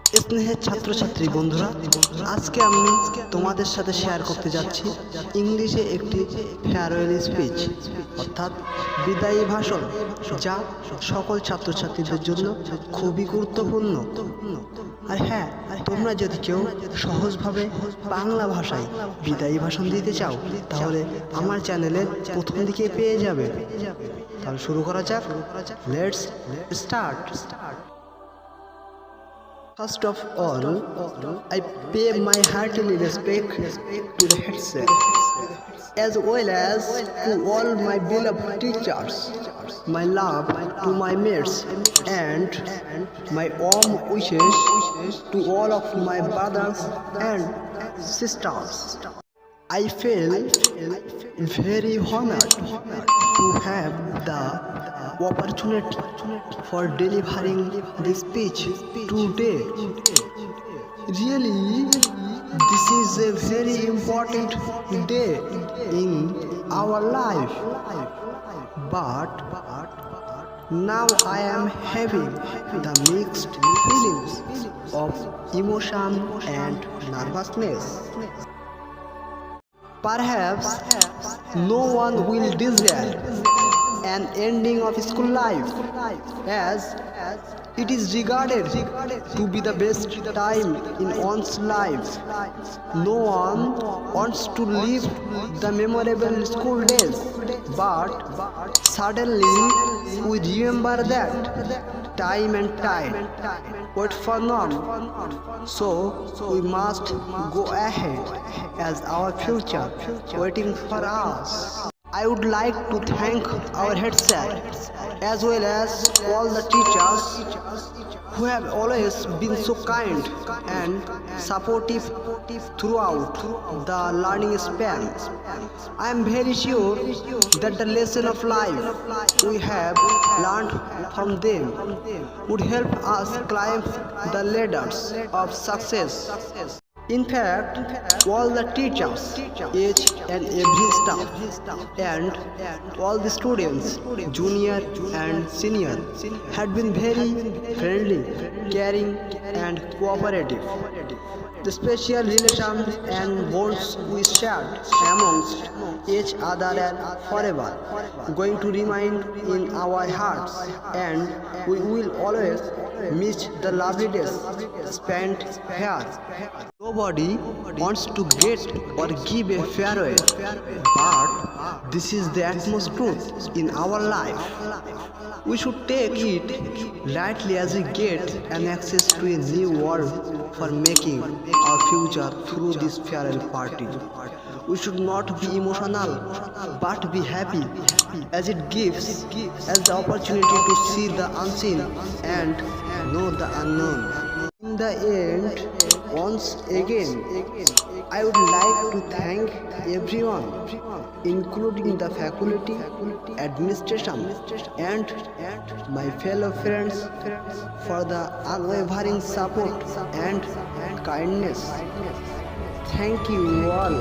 স্নেহের ছাত্রছাত্রী বন্ধুরা, আজকে আমি তোমাদের সাথে শেয়ার করতে যাচ্ছি ইংলিশে একটি ফেয়ারওয়েল স্পিচ অর্থাৎ বিদায়ী ভাষণ, যা সকল ছাত্রছাত্রীদের জন্য খুবই গুরুত্বপূর্ণ। আর হ্যাঁ, তোমরা যদি কেউ সহজভাবে বাংলা ভাষায় বিদায়ী ভাষণ দিতে চাও, তাহলে আমার চ্যানেলের প্রথম দিকে পেয়ে যাবে। তাহলে শুরু করা যাক। Let's start. First of all, I pay my hearty respect to the headset, as well as to all my beloved teachers, my love to my mates, and my warm wishes to all of my brothers and sisters. I feel very honored to have the opportunity for delivering this speech today. Really, this is a very important day in our life. But now I am having the mixed feelings of emotion and nervousness. Perhaps no one will desire an ending of school life, as it is regarded to be the best time in one's life. No one wants to leave the memorable school days, but suddenly we remember that time and tide wait for none. So we must go ahead, as our future waiting for us. I would like to thank our head sir, as well as all the teachers who have always been so kind and supportive throughout the learning span. I am very sure that the lesson of life we have learned from them would help us climb the ladders of success. In fact, all the teachers, each and every staff, and all the students, junior and senior, had been very friendly, caring, and cooperative. The special relations and bonds we shared amongst each other are forever going to remain in our hearts, and we will always miss the lovely days spent here. Nobody wants to get or give a farewell, but this is the utmost truth in our life. We should take it lightly as we get an access to a new world for making our future through this farewell party. We should not be emotional, but be happy, as it gives us the opportunity to see the unseen and know the unknown. In the end, once again, I would like to thank everyone, including the faculty, administration, and my fellow friends, for the unwavering support and kindness. Thank you all.